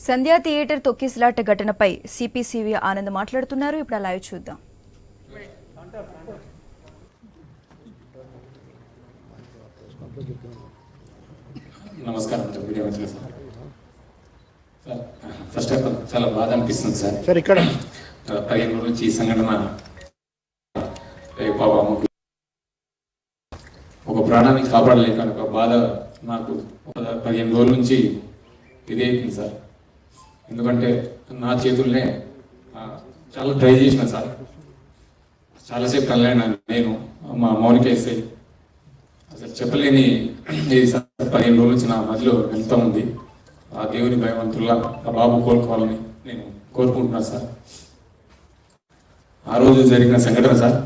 సంధ్యా theatre తొక్కిసలాట ఘటనపై CPCV Anand మాట్లాడుతున్నారు. ఇప్పుడు లైవ్ చూద్దాం. నమస్కారం సార్. ఫస్ట్ ఆఫ్ ఆల్ చాలా బాధ అనిపిస్తుంది సార్. ఇక్కడ 15 రోజుల నుంచి ఈ సంఘటన ఒక ప్రాణాన్ని కాపాడలేక ఒక బాధ నాకు 15 రోజుల నుంచి ఇదే అవుతుంది సార్. ఎందుకంటే నా చేతుల్నే చాలా ట్రై చేసిన సార్, చాలాసేపు కలైనా నేను మా మౌనిక ఎస్ఐ అసలు చెప్పలేని ఇది సార్. 15 రోజుల నుంచి నా మధ్యలో వెళ్తూ ఉంది. ఆ దేవుని భయవంతుల్లా ఆ బాబు కోలుకోవాలని నేను కోరుకుంటున్నాను సార్. ఆ రోజు జరిగిన సంఘటన సార్,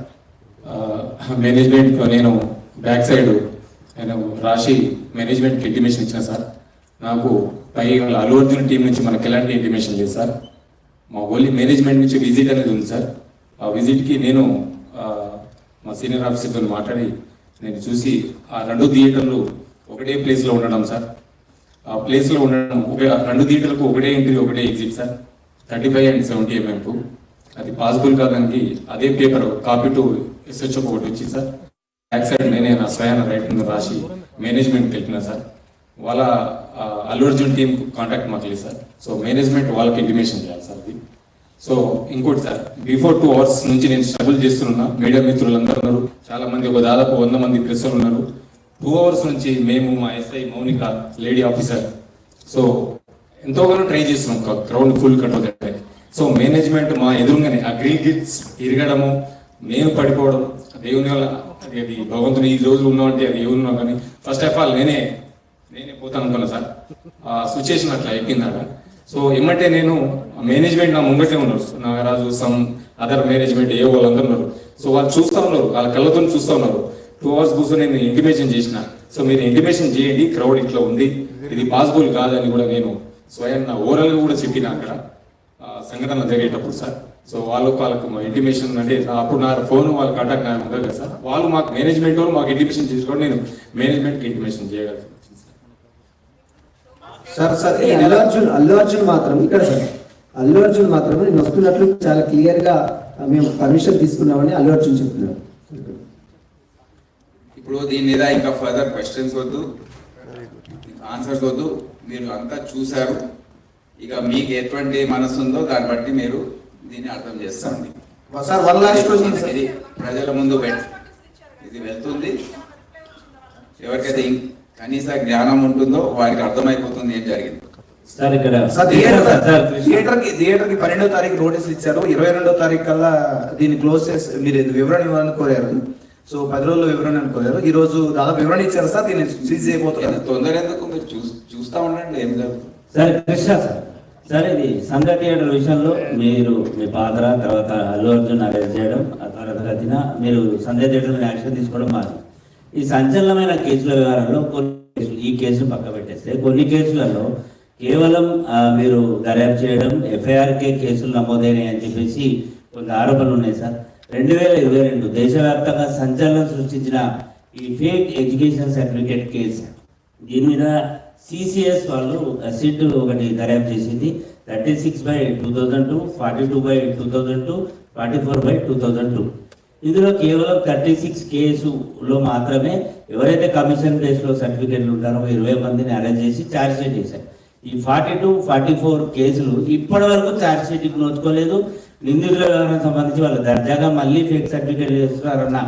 మేనేజ్మెంట్ నేను బ్యాక్ సైడ్ నేను రాసి మేనేజ్మెంట్కి ఇంటిమేషన్ ఇచ్చిన సార్. నాకు పై అల్లు అర్జున్ టీం నుంచి మనకు ఎలాంటి ఇంటిమేషన్ లేదు సార్. మా ఓన్లీ మేనేజ్మెంట్ నుంచి విజిట్ అనేది ఉంది సార్. ఆ విజిట్కి నేను మా సీనియర్ ఆఫీసర్తో మాట్లాడి నేను చూసి ఆ 2 థియేటర్లు ఒకటే ప్లేస్లో ఉండడం సార్. ఆ ప్లేస్లో ఉండడం 2 థియేటర్లకు ఒకటే ఎంట్రీ ఒకటే ఎగ్జిట్ సార్. 35 and 70 mm అది పాసిబుల్ కాదానికి అదే పేపర్ కాపీ టు SHO ఒకటి వచ్చింది సార్. బ్యాక్ సైడ్ నేనే నా స్వయాన రైటింగ్ రాసి మేనేజ్మెంట్కి వెళ్ళిన సార్. వాళ్ళ అల్లు అర్జున్ టీం కాంటాక్ట్ మాకు లేదు సార్. సో మేనేజ్మెంట్ వాళ్ళకి ఇంటిమేషన్ చేయాలి సార్ అది. సో ఇంకోటి సార్, బిఫోర్ 2 hours నుంచి నేను స్ట్రగుల్ చేస్తున్నా. మీడియా మిత్రులందరూ ఉన్నారు, చాలా మంది, ఒక దాదాపు 100 మంది ప్రెస్సులు ఉన్నారు. 2 hours నుంచి మేము, మా SI Mounika lady officer, so ఎంతోగానో ట్రై చేస్తున్నాం crowd full control. So management మా ఎదురుగానే ఆ గ్రిల్ గిట్స్ ఇరగడము, మేము పడిపోవడం, దేవుని వల్ల అది భగవంతుడు ఈ రోజు ఉన్నామంటే అది ఎవరున్నాం. కానీ ఫస్ట్ ఆఫ్ ఆల్ నేనే పోతాను అనుకున్నా సార్. ఆ సిచ్యుయేషన్ అట్లా అయిపోయిందాడ. సో ఏమంటే నేను మేనేజ్మెంట్ నా ముంగటే ఉన్నారు, నాగరాజు, సమ్ అదర్ మేనేజ్మెంట్ ఏ వాళ్ళందరూ ఉన్నారు. సో వాళ్ళు చూస్తూ ఉన్నారు, వాళ్ళ కళ్ళతో చూస్తూ ఉన్నారు. 2 hours కూర్చొని నేను ఇంటిమేషన్ చేసిన. సో మీరు ఇంటిమేషన్ చేయండి, క్రౌడ్ ఇట్లా ఉంది, ఇది పాసిబుల్ కాదని కూడా నేను స్వయం నా ఓరల్గా కూడా చెప్పిన అక్కడ సంఘటన జరిగేటప్పుడు సార్. సో వాళ్ళకు ఇంటిమేషన్ అంటే అప్పుడు నా ఫోన్ వాళ్ళ కాంటాక్ట్ నాకు ఉండదు కదా సార్. వాళ్ళు మాకు మేనేజ్మెంట్ వాళ్ళు మాకు ఇంటిమేషన్ చేసుకోవడం, నేను మేనేజ్మెంట్కి ఇంటిమేషన్ చేయగలను సార్. అల్లు అర్జున్ మాత్రం ఇక్కడ సార్, అల్లు అర్జున్ మాత్రం నేను వస్తున్నట్లు చాలా క్లియర్ గా మేము పర్మిషన్ తీసుకున్నామని అల్లు అర్జున్ చెప్తున్నాం. ఇప్పుడు దీని మీద ఇంకా ఫర్దర్ క్వశ్చన్స్ వద్దు, ఆన్సర్స్ వద్దు. మీరు అంతా చూశారు, ఇక మీకు ఎటువంటి మనసు ఉందో దాన్ని బట్టి మీరు దీన్ని అర్థం చేస్తాండి సార్. వన్ లాస్ట్ క్వశ్చన్, ఇది ప్రజల ముందు ఇది వెళ్తుంది. ఎవరికైతే కనీస జ్ఞానం ఉంటుందో వారికి అర్థమైపోతుంది ఏం జరిగింది. థియేటర్ కి 12వ తారీఖు నోటీసులు ఇచ్చారు. 22వ తారీఖు కల్లా దీన్ని క్లోజ్ చేసి మీరు వివరణ ఇవ్వాలని కోరారు. సో 10 రోజుల్లో వివరణ కోరారు. ఈ రోజు దాదాపు వివరణ ఇచ్చారు సార్. దీన్ని సీజ్ చేయబోతున్నారు. తొందర ఎందుకు, మీరు చూస్తా ఉండండి ఏం జరుగుతుంది. సరే కృష్ణ సార్, ఇది సంధ్యా థియేటర్ విషయంలో మీరు మీ పాత్ర, తర్వాత అల్లు అర్జున్ అరెస్ట్ చేయడం, ఆ త్వరగతిన మీరు సంధ్యా థియేటర్ యాక్షన్ తీసుకోవడం మాత్రం. ఈ సంచలనమైన కేసుల వ్యవహారంలో ఈ కేసును పక్క పెట్టేస్తే కొన్ని కేసులలో కేవలం మీరు దర్యాప్తు చేయడం, ఎఫ్ఐఆర్కే కేసులు నమోదైనాయి అని చెప్పేసి కొన్ని ఆరోపణలు ఉన్నాయి సార్. 2022 దేశవ్యాప్తంగా సంచలనం సృష్టించిన ఈ ఫేక్ ఎడ్యుకేషన్ సర్టిఫికేట్ కేసు, దీని మీద CCS వాళ్ళు సిట్ ఒకటి దర్యాప్తు చేసింది. 36/2002, 42/2002, 44/2002. ఇందులో కేవలం 36 కేసులో మాత్రమే ఎవరైతే కమిషన్ బేస్లో సర్టిఫికేట్లు ఉంటారో 20 మందిని అరెస్ట్ చేసి ఛార్జ్ షీట్ చేశారు. ఈ 42, 44 కేసులు ఇప్పటి వరకు ఛార్జ్ షీట్కి నోచుకోలేదు. నిందితుల వ్యవహారం సంబంధించి వాళ్ళు దర్జాగా మళ్ళీ ఫేక్ సర్టిఫికేట్ చేస్తున్నారన్న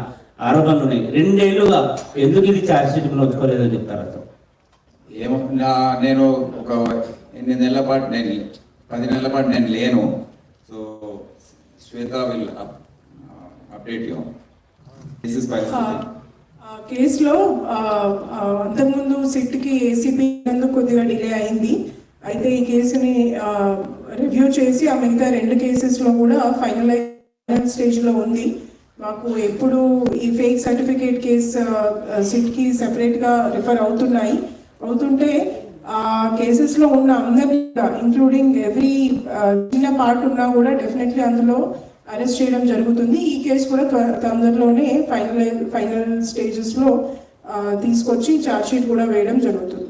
ఆరోపణలు ఉన్నాయి. 2 ఏళ్లుగా ఎందుకు ఇది ఛార్జ్ షీట్కి నోచుకోలేదో చెప్తారు. ఏమో నేను ఒక 8 నెలల పాటు 10 నెలల పాటు నేను లేను. So Shweta will update you. కేసులో అంతకుముందు సిట్కి ఏసీపీ కొద్దిగా డిలే అయింది. అయితే ఈ కేసుని రివ్యూ చేసి ఆ మిగతా 2 కేసెస్లో కూడా ఫైనల్ స్టేజ్లో ఉంది. మాకు ఎప్పుడు ఈ ఫేక్ సర్టిఫికేట్ కేసు సిట్కి సెపరేట్గా రిఫర్ అవుతుంటే ఆ కేసెస్లో ఉన్న అందరినీ ఇంక్లూడింగ్ ఎవ్రీ చిన్న పార్ట్ ఉన్నా కూడా డెఫినెట్లీ అందులో అరెస్ట్ చేయడం జరుగుతుంది. ఈ కేసు కూడా తొందరలోనే ఫైనల్ స్టేజెస్లో తీసుకొచ్చి ఛార్జ్ షీట్ కూడా వేయడం జరుగుతుంది.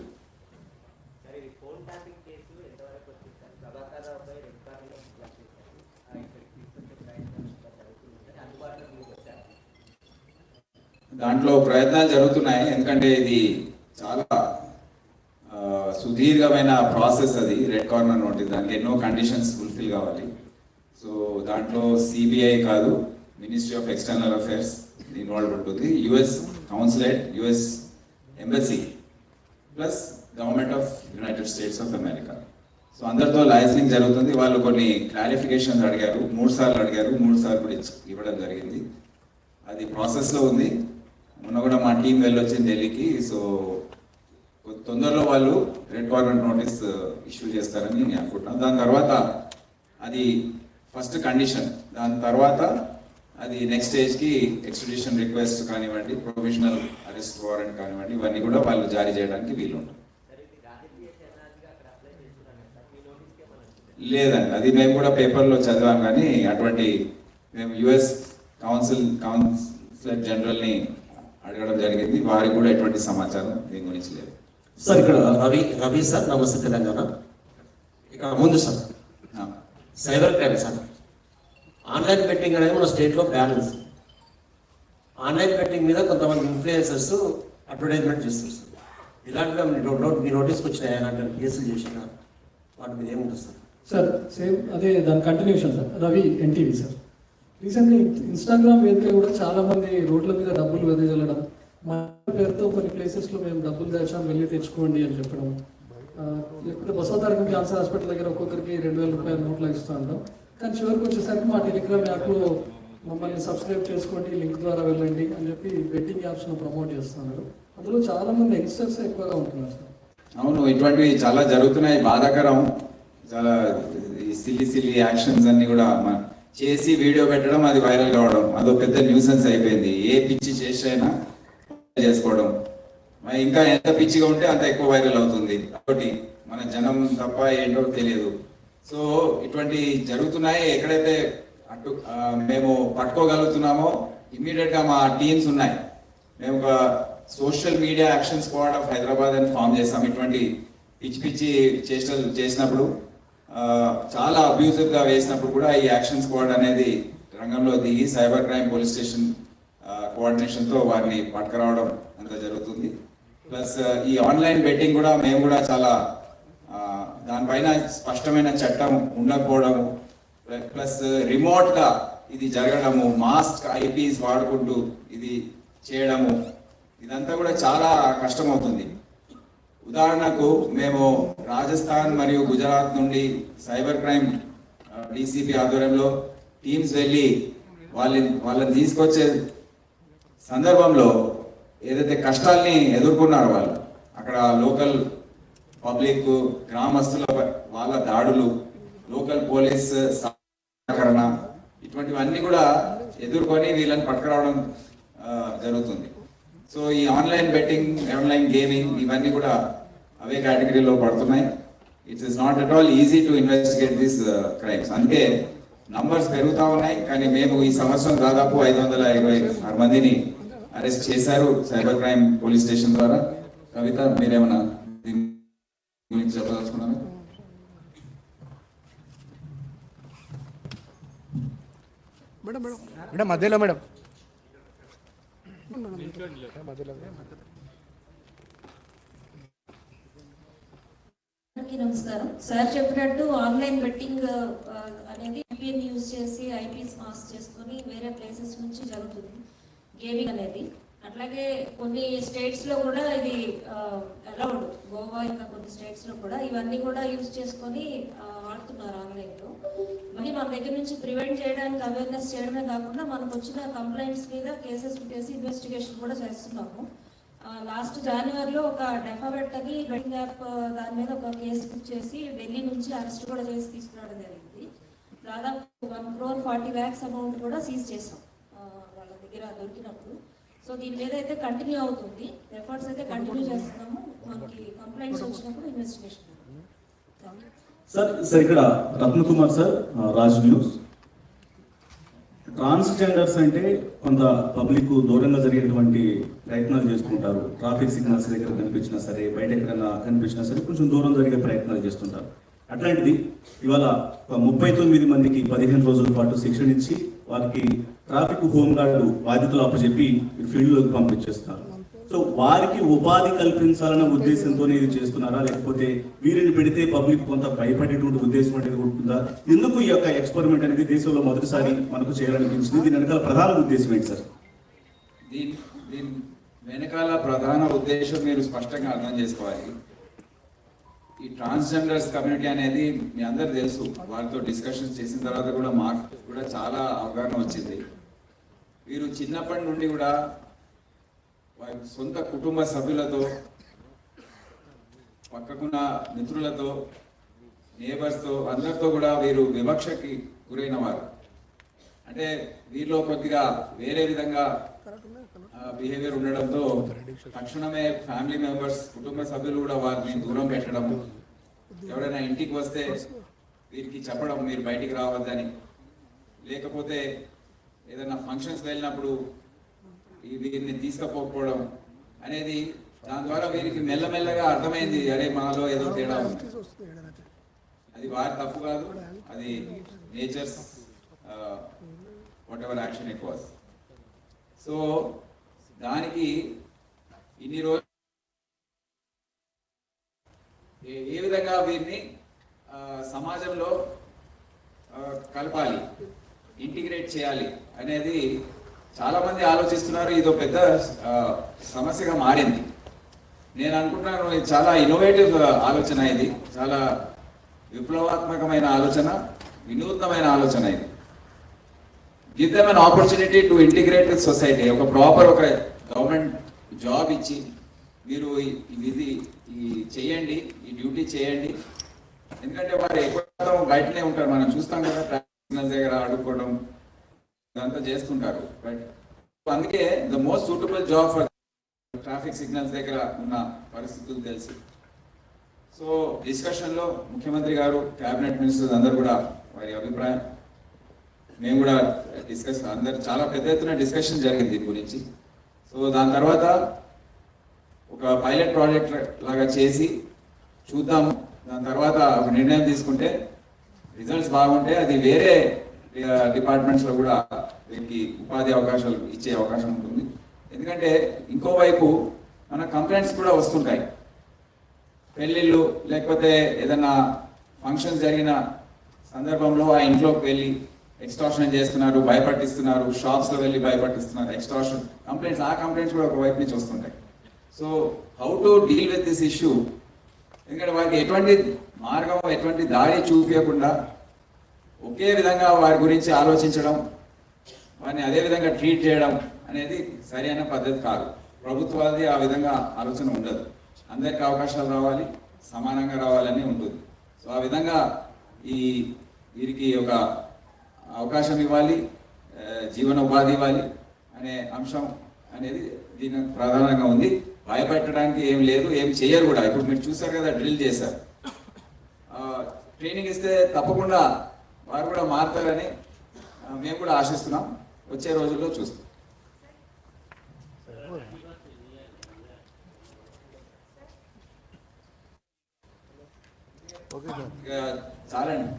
దాంట్లో ప్రయత్నాలు జరుగుతున్నాయి. ఎందుకంటే ఇది చాలా సుదీర్ఘమైన ప్రాసెస్. అది రెడ్ కార్నర్ నోటీస్, దానికి ఎన్నో కండిషన్స్ ఫుల్ఫిల్ కావాలి. సో దాంట్లో సిబిఐ కాదు, ministry of external affairs involve ఉంటుంది, US consulate, US embassy plus government of United States of America. So అందరితో లైజనింగ్ జరుగుతుంది. వాళ్ళు కొన్ని క్లారిఫికేషన్స్ అడిగారు, 3 సార్లు అడిగారు, 3 సార్లు కూడా ఇవ్వడం జరిగింది. అది ప్రాసెస్లో ఉంది. మొన్న కూడా మా టీం వెళ్ళొచ్చింది ఢిల్లీకి. సో తొందరలో వాళ్ళు రెడ్ కార్నర్ నోటీస్ ఇష్యూ చేస్తారని నేను అనుకుంటున్నాను. దాని తర్వాత అది ఫస్ట్ కండిషన్. దాని తర్వాత అది నెక్స్ట్ స్టేజ్కి ఎక్స్ట్రడిషన్ రిక్వెస్ట్ కానివ్వండి, ప్రొవిజనల్ అరెస్ట్ వారెంట్ కానివ్వండి, ఇవన్నీ కూడా వాళ్ళు జారీ చేయడానికి వీలుంటుంది. లేదండి, అది మేము కూడా పేపర్లో చదివాం, కానీ అటువంటి మేము యుఎస్ కౌన్సిలర్ జనరల్ని అడగడం జరిగింది. వారికి కూడా ఎటువంటి సమాచారం దీని గురించి లేదు. సార్ ఇక్కడ రవి సార్, నమస్తే తెలంగాణ. ఇక ముందు sir cyber crime sir, online betting అనేది మన స్టేట్లో బ్యాన్ ఉంది. ఆన్లైన్ బెట్టింగ్ మీద కొంతమంది ఇన్ఫ్లుయెన్సర్స్ అడ్వర్టైజ్మెంట్ చేస్తారు సార్. ఇలాంటివి మీ నోటీస్కి వచ్చినాయి, అలాంటి కేసులు చేసిన వాటి మీద ఏముంటుంది సార్? సార్ సేమ్ అదే దాని continuation sir. Ravi NTV sir. రీసెంట్గా ఇన్స్టాగ్రామ్ వేదిక కూడా చాలా మంది రోడ్ల మీద డబ్బులు వెదజల్లడం, మా పేరుతో కొన్ని ప్లేసెస్లో మేము డబ్బులు తెచ్చాం వెళ్ళి తెచ్చుకోండి అని చెప్పడం, లేకపోతే బసవతారకం క్యాన్సర్ హాస్పిటల్ దగ్గర ఒక్కొక్కరికి 2000 రూపాయల నోట్లు ఇస్తూ ఉంటాం. కానీ చివరికి వచ్చేసరికి మా టెలిగ్రామ్ యాప్లో మమ్మల్ని సబ్స్క్రైబ్ చేసుకోండి, లింక్ ద్వారా వెళ్ళండి అని చెప్పి బెట్టింగ్ యాప్స్ను ప్రమోట్ చేస్తున్నారు. అందులో చాలా మంది యంగ్స్టర్స్ ఎక్కువగా ఉంటున్నారు సార్. అవును, ఇటువంటివి చాలా జరుగుతున్నాయి, బాధాకరం. చాలా ఈ సిల్లీ యాక్షన్స్ అన్ని కూడా చేసి వీడియో పెట్టడం, అది వైరల్ కావడం, అదో పెద్ద న్యూసెన్స్ అయిపోయింది. ఏ పిచ్చి చేసైనా చేసుకోవడం, ఇంకా ఎంత పిచ్చిగా ఉంటే అంత ఎక్కువ వైరల్ అవుతుంది. కాబట్టి మన జనం తప్ప ఏంటో తెలియదు. సో ఇటువంటి జరుగుతున్నాయి. ఎక్కడైతే మేము పట్టుకోగలుగుతున్నామో ఇమ్మీడియట్ గా మా టీమ్స్ ఉన్నాయి. మేము ఒక social media action squad of Hyderabad అని ఫామ్ చేస్తాం. ఇటువంటి పిచ్చి చేష్టలు చేసినప్పుడు, చాలా అబ్యూజివ్ గా వేసినప్పుడు కూడా ఈ యాక్షన్ స్క్వాడ్ అనేది రంగంలో దిగి cyber crime police station coordination తో వారిని పట్టుకురావడం అంత జరుగుతుంది. ప్లస్ ఈ ఆన్లైన్ బెట్టింగ్ కూడా మేము కూడా చాలా దానిపైన స్పష్టమైన చట్టం ఉండకపోవడము, ప్లస్ రిమోట్ గా ఇది జరగడము, మాస్క్ ఐపీస్ వాడుకుంటూ ఇది చేయడము, ఇదంతా కూడా చాలా కష్టమవుతుంది. ఉదాహరణకు మేము రాజస్థాన్ మరియు గుజరాత్ నుండి సైబర్ క్రైమ్ డీసీపీ ఆధ్వర్యంలో టీమ్స్ వెళ్ళి వాళ్ళని తీసుకొచ్చే సందర్భంలో ఏదైతే కష్టాల్ని ఎదుర్కొన్నారో వాళ్ళు, అక్కడ లోకల్ పబ్లిక్, గ్రామస్తుల వాళ్ళ దాడులు, లోకల్ పోలీస్ సహకరణ, ఇటువంటివన్నీ కూడా ఎదుర్కొని వీళ్ళని పట్టుకురావడం జరుగుతుంది. సో ఈ ఆన్లైన్ బెట్టింగ్, ఆన్లైన్ గేమింగ్, ఇవన్నీ కూడా అవే కేటగిరీలో పడుతున్నాయి. It's is not at all easy to investigate this crimes. అందుకే నంబర్స్ పెరుగుతూ ఉన్నాయి. కానీ మేము ఈ సంవత్సరం దాదాపు 526 మందిని అరెస్ట్ చేశారు సైబర్ క్రైమ్ పోలీస్ స్టేషన్ ద్వారా. కవిత, మీరేమన్నా దీని గురించి చెప్పదలుచుకున్నారా? మేడం మధ్యలో మేడం. నమస్కారం సార్. చెప్పినట్టు ఆన్లైన్ బెట్టింగ్ అనేది VPN యూజ్ చేసి ఐపీస్ మాస్ చేసుకొని వేరే ప్లేసెస్ నుంచి జరుగుతుంది గేమింగ్ అనేది. అట్లాగే కొన్ని స్టేట్స్ లో కూడా ఇది అలౌడ్, గోవా ఇంకా కొన్ని స్టేట్స్ లో కూడా ఇవన్నీ కూడా యూజ్ చేసుకొని ఆడుతున్నారు ఆన్లైన్ లో. మళ్ళీ మన దగ్గర నుంచి ప్రివెంట్ చేయడానికి అవేర్నెస్ చేయడమే కాకుండా మనకు వచ్చిన కంప్లైంట్స్ మీద కేసెస్ పెట్టేసి ఇన్వెస్టిగేషన్ కూడా చేస్తున్నాము. లాస్ట్ జనవరిలో ఒక డెఫాబెట్ అని బెట్టింగ్ యాప్ దాని మీద ఒక కేసు బుక్ చేసి ఢిల్లీ నుంచి అరెస్ట్ కూడా చేసి తీసుకురావడం జరిగింది. దాదాపు 1,40 lakhs అమౌంట్ కూడా సీజ్ చేసాం వాళ్ళ దగ్గర దొరికినప్పుడు. సో దీని మీద అయితే కంటిన్యూ అవుతుంది, ఎఫర్ట్స్ అయితే కంటిన్యూ చేస్తున్నాము. మనకి కంప్లైంట్స్ వచ్చినప్పుడు ఇన్వెస్టిగేషన్. సార్ ఇక్కడ Ratnakumar sir, Raj news. Transgenders అంటే కొంత పబ్లిక్ దూరంగా జరిగేటువంటి ప్రయత్నాలు చేసుకుంటారు. ట్రాఫిక్ సిగ్నల్స్ దగ్గర కనిపించినా సరే, బయట ఎక్కడైనా కనిపించినా సరే కొంచెం దూరం జరిగే ప్రయత్నాలు చేస్తుంటారు. అట్లాంటిది ఇవాళ 39 మందికి 15 రోజుల పాటు శిక్షణ ఇచ్చి వారికి ట్రాఫిక్ హోంగార్డు బాధ్యతలు అప్పచెప్పి ఫీల్డ్లోకి పంపించేస్తారు. సో వారికి ఉపాధి కల్పించాలన్న ఉద్దేశంతో ఇది చేస్తున్నారా, లేకపోతే వీరిని పెడితే పబ్లిక్ కొంత భయపడేటువంటి ఉద్దేశం అనేది ఉంటుందా? ఎందుకు ఈ యొక్క ఎక్స్పెరిమెంట్ అనేది దేశంలో మొదటిసారి మనకు చేయాలనిపించింది? దీని వెనకాల ప్రధాన ఉద్దేశం ఏంటి సార్? దీని వెనకాల ప్రధాన ఉద్దేశం మీరు స్పష్టంగా అర్థం చేసుకోవాలి. ఈ ట్రాన్స్జెండర్స్ కమ్యూనిటీ అనేది మీ అందరు తెలుసు. వారితో డిస్కషన్స్ చేసిన తర్వాత కూడా మాకు కూడా చాలా అవగాహన వచ్చింది. వీరు చిన్నప్పటి నుండి కూడా వారి సొంత కుటుంబ సభ్యులతో, పక్కకున్న మిత్రులతో, నేబర్స్తో అందరితో కూడా వీరు వివక్షకి గురైన వారు. అంటే వీరిలో కొద్దిగా వేరే విధంగా బిహేవియర్ ఉండడంతో తక్షణమే ఫ్యామిలీ మెంబర్స్, కుటుంబ సభ్యులు కూడా వారిని దూరం పెట్టడం, ఎవరైనా ఇంటికి వస్తే వీరికి చెప్పడం మీరు బయటికి రావద్దని, లేకపోతే ఏదైనా ఫంక్షన్స్ వెళ్ళినప్పుడు వీరిని తీసుకుపోకపోవడం అనేది, దాని ద్వారా వీరికి మెల్లమెల్లగా అర్థమైంది, అరే మాలో ఏదో తేడా ఉంది. అది వారి తప్పు కాదు, అది nature's whatever action it was. So దానికి ఇన్ని రోజులు ఏ విధంగా వీరిని సమాజంలో కలపాలి, ఇంటిగ్రేట్ చేయాలి అనేది చాలా మంది ఆలోచిస్తున్నారు. ఇదో పెద్ద సమస్యగా మారింది. నేను అనుకుంటున్నాను ఇది చాలా ఇన్నోవేటివ్ ఆలోచన, ఇది చాలా విప్లవాత్మకమైన ఆలోచన, వినూత్నమైన ఆలోచన. ఇది give them an opportunity to integrate with society. ఒక ప్రాపర్ ఒక గవర్నమెంట్ జాబ్ ఇచ్చి మీరు ఇది చేయండి, ఈ డ్యూటీ చేయండి. ఎందుకంటే వారు ఎక్కువ బయటనే ఉంటారు, మనం చూస్తాం కదా, ట్రాఫిక్ దగ్గర ఆడుకోవడం ఇదంతా చేస్తుంటారు. బట్ అందుకే the most suitable job for traffic signals దగ్గర ఉన్న పరిస్థితులు తెలుసు. సో డిస్కషన్లో ముఖ్యమంత్రి గారు, క్యాబినెట్ మినిస్టర్స్ అందరు కూడా వారి అభిప్రాయం, మేము కూడా అందరు చాలా పెద్ద ఎత్తున డిస్కషన్ జరిగింది దీని గురించి. సో దాని తర్వాత ఒక పైలట్ ప్రాజెక్ట్ లాగా చేసి చూద్దాము. దాని తర్వాత ఒక నిర్ణయం తీసుకుంటే రిజల్ట్స్ బాగుంటే అది వేరే డిపార్ట్మెంట్స్లో కూడా వీరికి ఉపాధి అవకాశాలు ఇచ్చే అవకాశం ఉంటుంది. ఎందుకంటే ఇంకోవైపు మన కంప్లైంట్స్ కూడా వస్తుంటాయి. పెళ్ళిళ్ళు లేకపోతే ఏదైనా ఫంక్షన్స్ జరిగిన సందర్భంలో ఆ ఇంట్లోకి వెళ్ళి ఎక్స్టార్షన్ చేస్తున్నారు, భయపట్టిస్తున్నారు, షాప్స్లో వెళ్ళి భయపట్టిస్తున్నారు, ఎక్స్టార్షన్ కంప్లైంట్స్, ఆ కంప్లైంట్స్ కూడా ఒకవైపు నుంచి వస్తుంటాయి. So how to deal with this issue? ఎందుకంటే వారికి ఎటువంటి మార్గం, ఎటువంటి దారి చూపించకుండా ఒకే విధంగా వారి గురించి ఆలోచించడం, వారిని అదే విధంగా ట్రీట్ చేయడం అనేది సరైన పద్ధతి కాదు. ప్రభుత్వాది ఆ విధంగా ఆలోచన ఉండదు. అందరికీ అవకాశాలు రావాలి, సమానంగా రావాలని ఉంటుంది. సో ఆ విధంగా వీరికి ఒక అవకాశం ఇవ్వాలి, జీవన ఉపాధి ఇవ్వాలి అనే అంశం అనేది దీని ప్రధానంగా ఉంది. భయపెట్టడానికి ఏం లేదు, ఏం చేయరు కూడా. ఇప్పుడు మీరు చూసారు కదా, డ్రిల్ చేశారు. ట్రైనింగ్ ఇస్తే తప్పకుండా వారు కూడా మారుతారని మేము కూడా ఆశిస్తున్నాం. వచ్చే రోజుల్లో చూస్తాం. చాలండి.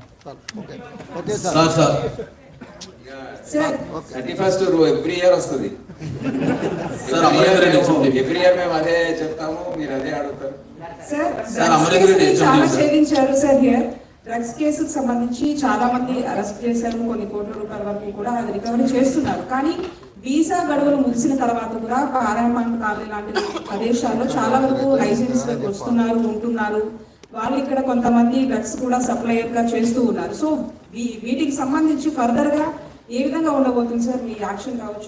31st ఎవ్రీ ఇయర్ వస్తుంది. ఎవ్రీ ఇయర్ మేము అదే చెప్తాము, మీరు అదే అడుగుతారు. చాలా ఛేదించారు సార్. హియర్ డ్రగ్స్ కేసుకు సంబంధించి చాలా మంది అరెస్ట్ చేశారు, కొన్ని కోట్ల రూపాయల వరకు కూడా అది రికవరీ చేస్తున్నారు. కానీ వీసా గడువులు ముగిసిన తర్వాత కూడా పారామాంట్ కాలనీ లాంటి ప్రదేశాల్లో చాలా వరకు లైసెన్స్ వస్తున్నారు, ఉంటున్నారు. వాళ్ళు ఇక్కడ కొంతమంది డ్రగ్స్ కూడా సప్లయర్ గా చేస్తూ ఉన్నారు. సో వీటికి సంబంధించి ఫర్దర్ గా ఏ విధంగా ఉండబోతుంది సార్ మీ యాక్షన్ కావచ్చు?